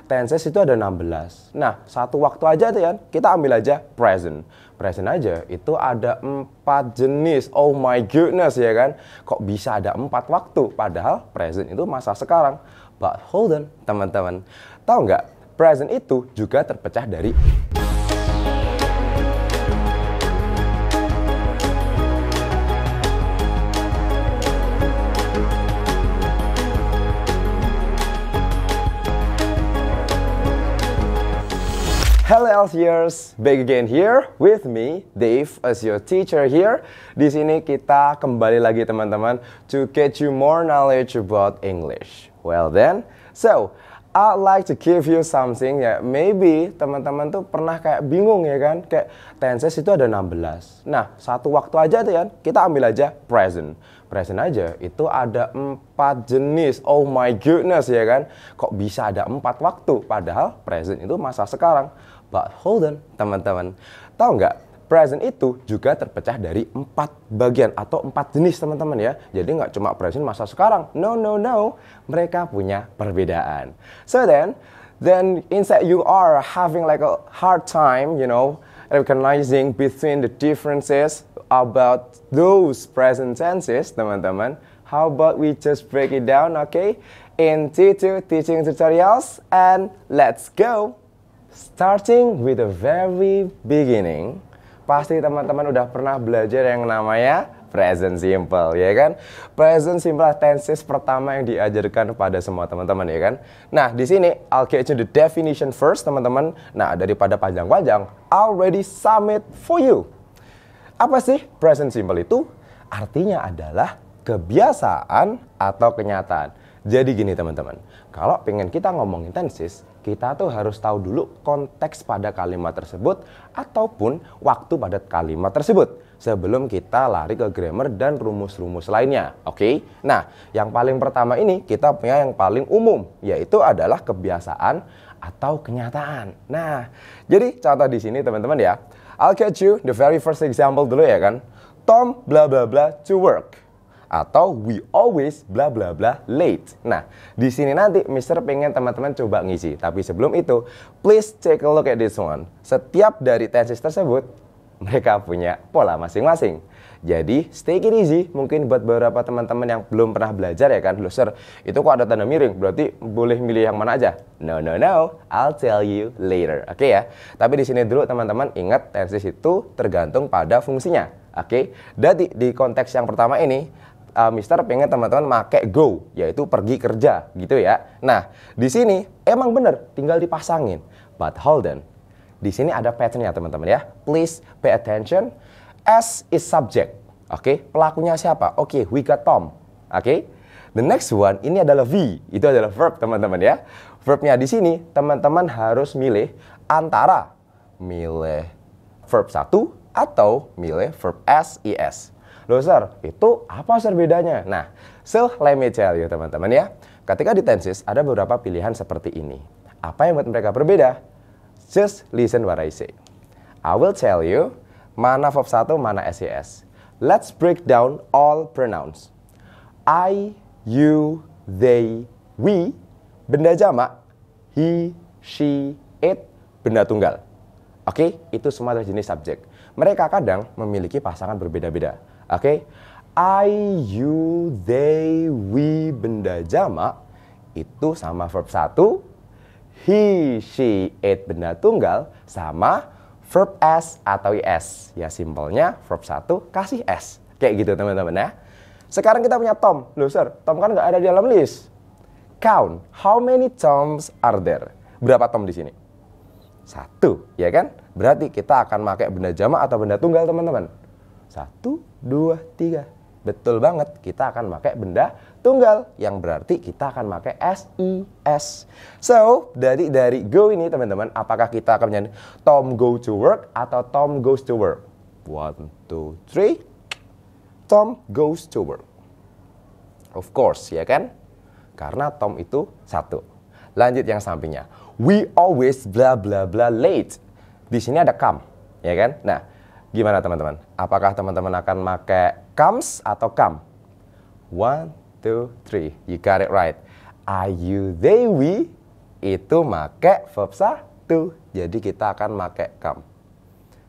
tenses itu ada 16. Nah, satu waktu aja tuh kan, kita ambil aja present. Present aja itu ada 4 jenis. Oh my goodness ya kan. Kok bisa ada 4 waktu? Padahal present itu masa sekarang. But hold on, teman-teman. Tahu nggak? Present itu juga terpecah dari Hello LCers, back again here with me, Dave, as your teacher here. Di sini kita kembali lagi teman-teman to get you more knowledge about English. Well then, so I'd like to give you something ya, maybe teman-teman tuh pernah kayak bingung ya kan, kayak tenses itu ada 16. Nah, satu waktu aja tuh kan, kita ambil aja present. Present aja itu ada 4 jenis. Oh my goodness ya kan, kok bisa ada 4 waktu? Padahal present itu masa sekarang. But hold on, teman-teman. Tahu nggak? Present itu juga terpecah dari 4 bagian atau 4 jenis, teman-teman ya. Jadi nggak cuma present masa sekarang. No. Mereka punya perbedaan. So then inside you are having like a hard time, you know, recognizing between the differences about those present tenses, teman-teman. How about we just break it down, okay? In T2 teaching tutorials, and let's go. Starting with the very beginning, pasti teman-teman udah pernah belajar yang namanya present simple, ya kan? Present simple tenses pertama yang diajarkan pada semua teman-teman, ya kan? Nah, di sini I'll get you the definition first, teman-teman. Nah, daripada panjang-panjang, I'll already sum it for you. Apa sih present simple itu? Artinya adalah kebiasaan atau kenyataan. Jadi gini teman-teman, kalau pengen kita ngomongin tenses, kita tuh harus tahu dulu konteks pada kalimat tersebut ataupun waktu pada kalimat tersebut sebelum kita lari ke grammar dan rumus-rumus lainnya. Oke? Nah, yang paling pertama ini kita punya yang paling umum, yaitu adalah kebiasaan atau kenyataan. Nah, jadi contoh di sini teman-teman ya. I'll get you the very first example dulu ya kan. Tom bla bla bla to work. Atau we always bla bla bla late. Nah, di sini nanti Mister pengen teman-teman coba ngisi. Tapi sebelum itu, please take a look at this one. Setiap dari tenses tersebut, mereka punya pola masing-masing. Jadi, stay it easy. Mungkin buat beberapa teman-teman yang belum pernah belajar ya kan, loh sir, itu kok ada tanda miring, berarti boleh milih yang mana aja? No. I'll tell you later. Oke ya. Tapi di sini dulu teman-teman ingat tenses itu tergantung pada fungsinya. Oke. Jadi di konteks yang pertama ini, Mister pengen teman-teman pakai go, yaitu pergi kerja, gitu ya. Nah, di sini emang bener, tinggal dipasangin. But hold on, di sini ada patternnya teman-teman ya. Please pay attention. S is subject. Oke, pelakunya siapa? Oke, we got Tom. Oke, the next one ini adalah V, itu adalah verb teman-teman ya. Verbnya di sini teman-teman harus milih antara milih verb 1 atau milih verb SES. Loh sir, itu apa sir bedanya? Nah, so let me tell you teman-teman ya. Ketika di tenses ada beberapa pilihan seperti ini. Apa yang buat mereka berbeda? Just listen what I say. I will tell you mana verb 1, mana SES. Let's break down all pronouns. I, you, they, we, benda jamak, he, she, it, benda tunggal. Oke, itu semua adalah jenis subjek. Mereka kadang memiliki pasangan berbeda-beda. Oke, I, you, they, we, benda jamak itu sama verb 1, he, she, it, benda tunggal sama verb S atau IS. Ya simpelnya verb 1 kasih S. Kayak gitu teman-teman ya. Sekarang kita punya Tom. Loh sir, Tom kan nggak ada di dalam list. Count, how many Toms are there? Berapa Tom di sini? 1, ya kan? Berarti kita akan pakai benda jamak atau benda tunggal teman-teman. 1, 2, 3. Betul banget, kita akan pakai benda tunggal yang berarti kita akan pakai SES. So, dari go ini teman-teman, apakah kita akan menjadi Tom go to work atau Tom goes to work? 1, 2, 3. Tom goes to work. Of course, ya kan? Karena Tom itu 1. Lanjut yang sampingnya. We always bla bla bla late. Di sini ada come, ya kan? Nah, gimana teman-teman? Apakah teman-teman akan pakai comes atau come? 1, 2, 3. You got it right. I, you, they, we. itu make verb 1. Jadi kita akan make come.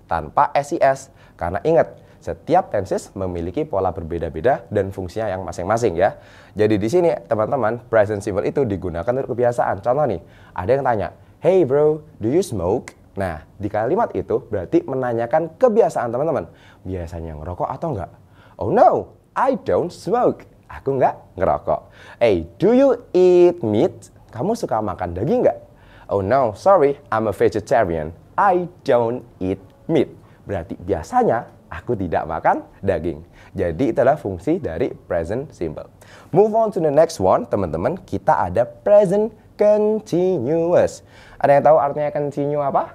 Tanpa SIS. Karena ingat, setiap tenses memiliki pola berbeda-beda dan fungsinya yang masing-masing ya. Jadi di sini teman-teman, present simple itu digunakan untuk kebiasaan. Contoh nih, ada yang tanya, "Hey bro, do you smoke?" Nah, di kalimat itu berarti menanyakan kebiasaan teman-teman. Biasanya ngerokok atau enggak? "Oh no, I don't smoke." Aku enggak ngerokok. "Hey, do you eat meat?" Kamu suka makan daging enggak? "Oh no, sorry, I'm a vegetarian. I don't eat meat." Berarti biasanya aku tidak makan daging. Jadi itulah fungsi dari present simple. Move on to the next one, teman-teman. Kita ada present continuous. Ada yang tahu artinya continue apa?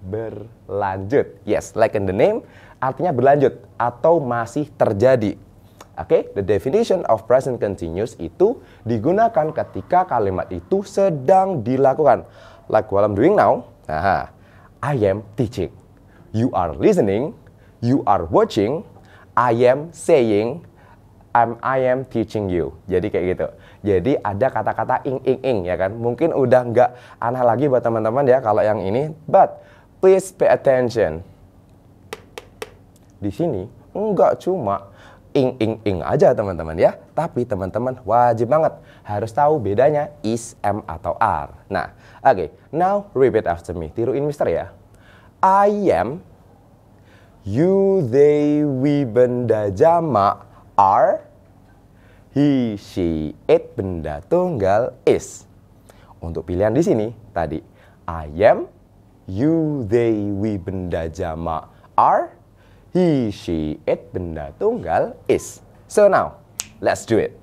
Berlanjut. Yes, like in the name, artinya berlanjut atau masih terjadi. Oke, the definition of present continuous itu digunakan ketika kalimat itu sedang dilakukan. Like what I'm doing now. Nah, I am teaching. You are listening. You are watching. I am saying. I am teaching you. Jadi kayak gitu. Jadi ada kata-kata ing ya kan. Mungkin udah nggak aneh lagi buat teman-teman ya kalau yang ini. But please pay attention. Di sini nggak cuma ing aja teman-teman ya. Tapi teman-teman wajib banget harus tahu bedanya is, am, atau are. Nah, oke. Now repeat after me. Tiruin mister ya. I am, you, they, we, benda jamak, are, he, she, it, benda tunggal, is. Untuk pilihan di sini tadi, I am, you, they, we, benda jamak, are, he, she, it, benda tunggal, is. So now, let's do it.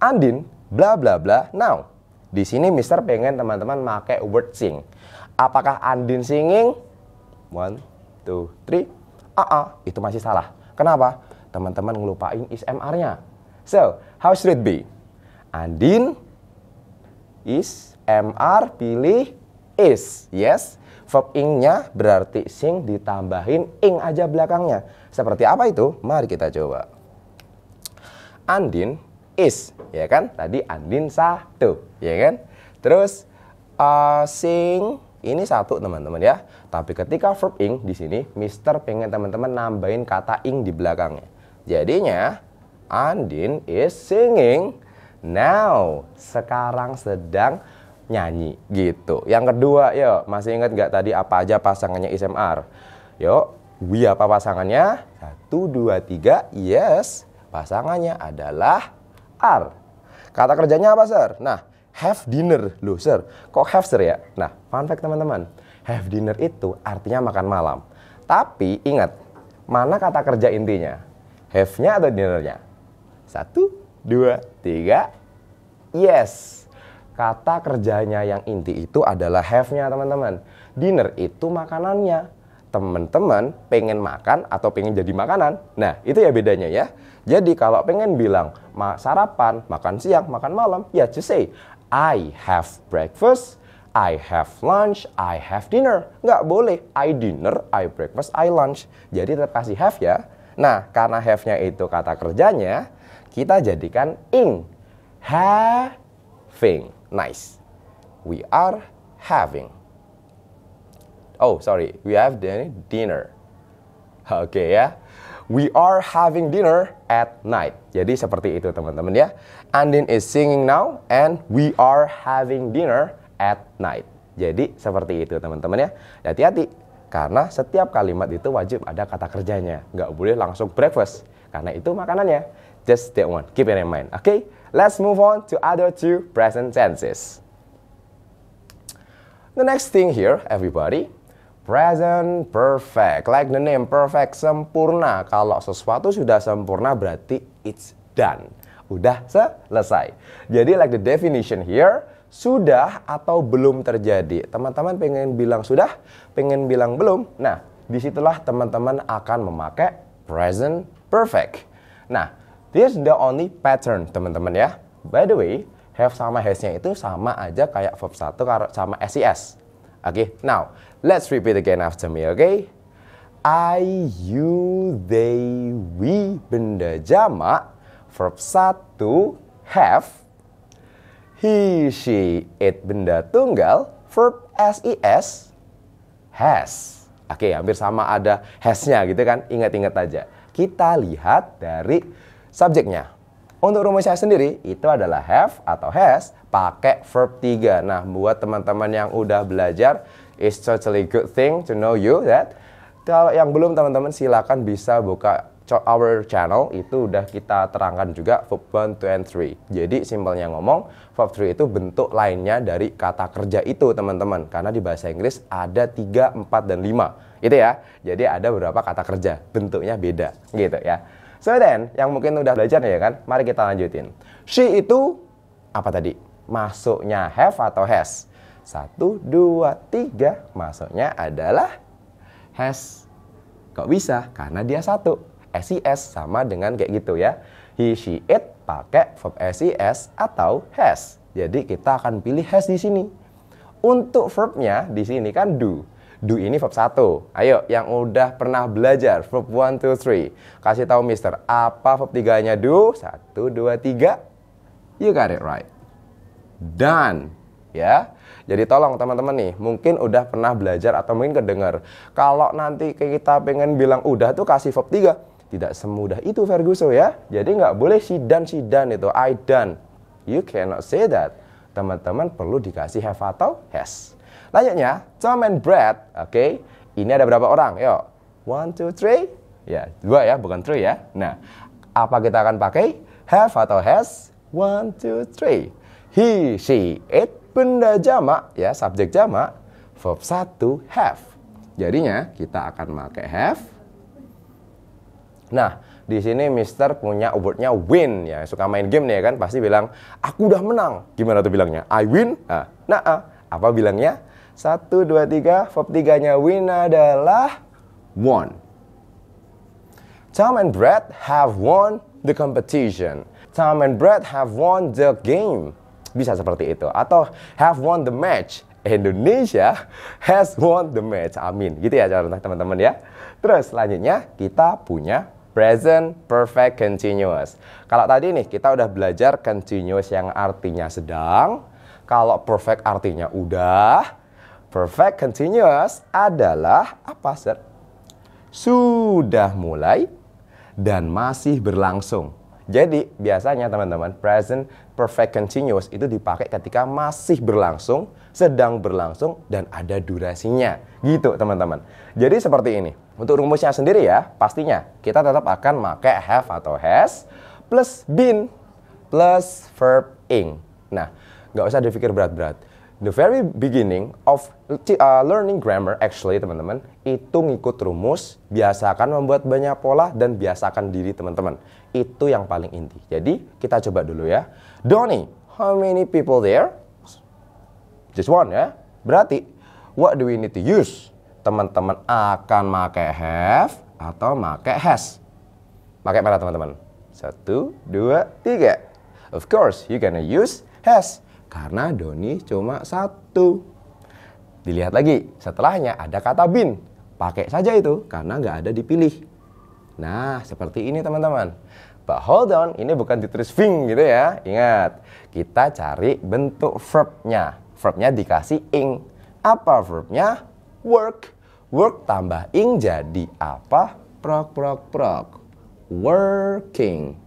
Andin, bla bla bla, now. Di sini Mister pengen teman-teman pakai word sing. Apakah Andin singing? 1, 2, 3. Itu masih salah. Kenapa? Teman-teman ngelupain is MR-nya. So, how should it be? Andin is MR pilih is. Yes. Verb ing-nya berarti sing ditambahin ing aja belakangnya. Seperti apa itu? Mari kita coba. Andin is, ya kan? Tadi Andin 1, ya kan? Terus sing ini 1 teman-teman ya. Tapi ketika verb ing di sini, Mister pengen teman-teman nambahin kata ing di belakangnya. Jadinya Andin is singing now. Sekarang sedang nyanyi gitu. Yang kedua, yuk masih ingat nggak tadi apa aja pasangannya is, am, are? Yuk, we apa pasangannya? 1, 2, 3. Yes, pasangannya adalah are. Kata kerjanya apa, Sir? Nah, have dinner. Loh, Sir, kok have, Sir ya? Nah, fun fact teman-teman. Have dinner itu artinya makan malam. Tapi ingat, mana kata kerja intinya? Have-nya atau dinner-nya? 1, 2, 3. Yes. Kata kerjanya yang inti itu adalah have-nya teman-teman. Dinner itu makanannya. Teman-teman pengen makan atau pengen jadi makanan. Nah, itu ya bedanya ya. Jadi kalau pengen bilang sarapan, makan siang, makan malam, ya just say I have breakfast, I have lunch, I have dinner. Nggak boleh I dinner, I breakfast, I lunch. Jadi tetap kasih have ya. Nah, karena have-nya itu kata kerjanya, kita jadikan ing. Having. Nice. We are having. Oh, sorry. We have dinner. Oke ya. We are having dinner at night. Jadi seperti itu teman-teman ya. Andin is singing now and we are having dinner at night. Jadi seperti itu teman-teman ya. Hati-hati. Karena setiap kalimat itu wajib ada kata kerjanya. Nggak boleh langsung breakfast. Karena itu makanannya. Just that one. Keep it in mind. Okay? Let's move on to other 2 present tenses. The next thing here, everybody. Present perfect. Like the name, perfect, sempurna. Kalau sesuatu sudah sempurna berarti it's done. Udah selesai. Jadi like the definition here, sudah atau belum terjadi. Teman-teman pengen bilang sudah, pengen bilang belum. Nah, disitulah teman-teman akan memakai present perfect. Nah, this is the only pattern teman-teman ya. By the way, have sama has-nya itu sama aja kayak verb 1 sama SIS. Oke, now let's repeat again after me, okay? I, you, they, we, benda jamak, verb 1, have, He, she, it benda tunggal, verb SES, has. Oke, hampir sama ada has-nya gitu kan. Ingat-ingat aja. Kita lihat dari subjeknya. Untuk rumusnya sendiri, itu adalah have atau has pakai verb 3. Nah, buat teman-teman yang udah belajar, it's totally good thing to know you that. Kalau yang belum teman-teman silakan bisa buka our channel, itu udah kita terangkan juga verb 1, 2, and 3. Jadi simpelnya ngomong, verb 3 itu bentuk lainnya dari kata kerja itu teman-teman. Karena di bahasa Inggris ada 3, 4, dan 5. Itu ya. Jadi ada beberapa kata kerja, bentuknya beda gitu ya. So then, yang mungkin udah belajar ya kan, mari kita lanjutin. She itu apa tadi? Masuknya have atau has? 1, 2, 3, masuknya adalah has. Kok bisa? Karena dia satu. SES sama dengan kayak gitu ya. He, she, it pakai verb SES atau has. Jadi kita akan pilih has di sini. Untuk verbnya di sini kan do. Do ini verb 1. Ayo, yang udah pernah belajar verb 1, 2, 3. Kasih tahu mister, apa verb 3-nya do? 1, 2, 3. You got it right. Done. Ya. Jadi tolong teman-teman nih, mungkin udah pernah belajar atau mungkin kedengar. Kalau nanti kita pengen bilang udah tuh kasih verb 3. Tidak semudah itu Ferguson ya. Jadi nggak boleh she done itu, I done. You cannot say that. Teman-teman perlu dikasih have atau has. Lanjutnya, Tom and Brad. Oke, ini ada berapa orang? Yuk, 1, 2, 3. Ya, 2 ya, bukan 3 ya. Nah, apa kita akan pakai? Have atau has? 1, 2, 3. He, she, it, benda jamak ya, subjek jamak. Verb 1, have. Jadinya kita akan pakai have. Nah, di sini Mister punya wordnya win ya. Suka main game nih ya kan, pasti bilang aku udah menang. Gimana tuh bilangnya? I win? Apa bilangnya? 1, 2, 3, verb 3-nya win adalah won. Tom and Brad have won the competition. Tom and Brad have won the game. Bisa seperti itu. Atau have won the match. Indonesia has won the match. Amin. Gitu ya teman-teman ya. Terus selanjutnya kita punya present perfect continuous. Kalau tadi nih kita udah belajar continuous yang artinya sedang. Kalau perfect artinya udah. Perfect continuous adalah apa, Sir? Sudah mulai dan masih berlangsung. Jadi biasanya teman-teman present perfect continuous itu dipakai ketika masih berlangsung, sedang berlangsung, dan ada durasinya. Gitu teman-teman. Jadi seperti ini. Untuk rumusnya sendiri ya, pastinya kita tetap akan pakai have atau has plus been plus verb ing. Nah, nggak usah dipikir berat-berat. The very beginning of learning grammar actually teman-teman, itu ngikut rumus, biasakan membuat banyak pola, dan biasakan diri teman-teman. Itu yang paling inti. Jadi kita coba dulu ya. Donnie, how many people there? Just one ya. Berarti, what do we need to use? Teman-teman akan pakai have atau pakai has. Pakai mana teman-teman? 1, 2, 3. Of course, you gonna use has. Karena Doni cuma 1. Dilihat lagi, setelahnya ada kata been. Pakai saja itu, karena nggak ada dipilih. Nah, seperti ini teman-teman. But hold on, ini bukan ditulis being gitu ya. Ingat, kita cari bentuk verbnya. Verbnya dikasih ing. Apa verbnya? Work. Work tambah ing jadi apa? Prok. Working.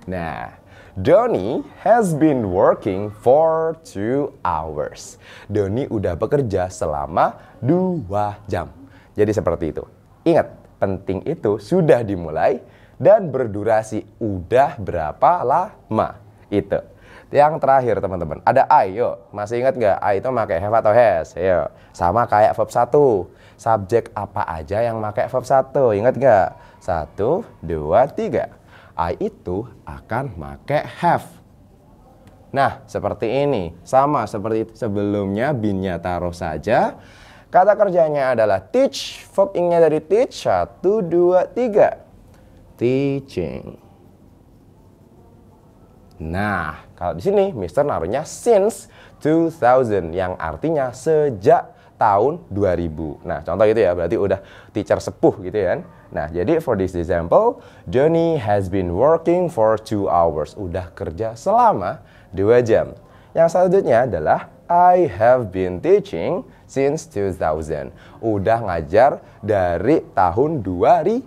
Nah, Doni has been working for 2 hours. Doni udah bekerja selama 2 jam. Jadi seperti itu. Ingat, penting itu sudah dimulai dan berdurasi udah berapa lama. Itu. Yang terakhir teman-teman, ada I, yuk. Masih ingat nggak? I itu pakai have atau has? Yuk. Sama kayak verb 1. Subjek apa aja yang pakai verb 1? Ingat nggak? 1, 2, 3. I itu akan pakai have. Nah, seperti ini. Sama seperti itu sebelumnya, been-nya taruh saja. Kata kerjanya adalah teach. Verb ing-nya dari teach. 1, 2, 3. Teaching. Nah, kalau di sini Mister naruhnya since 2000 yang artinya sejak tahun 2000. Nah, contoh gitu ya, berarti udah teacher sepuh gitu ya kan. Nah, jadi for this example, Johnny has been working for 2 hours. Udah kerja selama 2 jam. Yang selanjutnya adalah I have been teaching since 2000. Udah ngajar dari tahun 2000.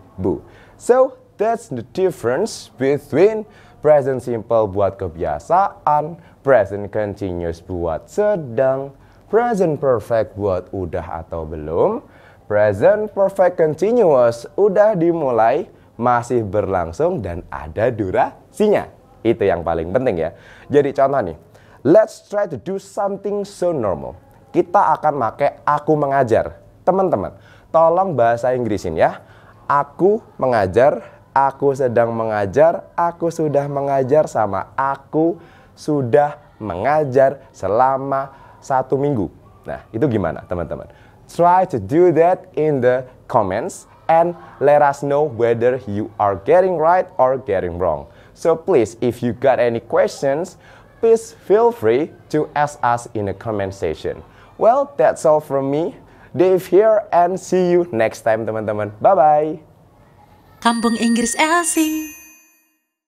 So, that's the difference between present simple buat kebiasaan, present continuous buat sedang, present perfect buat udah atau belum, present perfect continuous udah dimulai, masih berlangsung, dan ada durasinya. Itu yang paling penting ya. Jadi contoh nih, let's try to do something so normal. Kita akan pakai aku mengajar. Teman-teman, tolong bahasa Inggrisin ya. Aku mengajar, aku sedang mengajar, aku sudah mengajar, sama aku sudah mengajar selama 1 minggu. Nah, itu gimana teman-teman? Try to do that in the comments and let us know whether you are getting right or getting wrong. So please, if you got any questions, please feel free to ask us in the comment section. Well, that's all from me. Dave here, and see you next time teman-teman. Bye-bye. Kampung Inggris Elsie.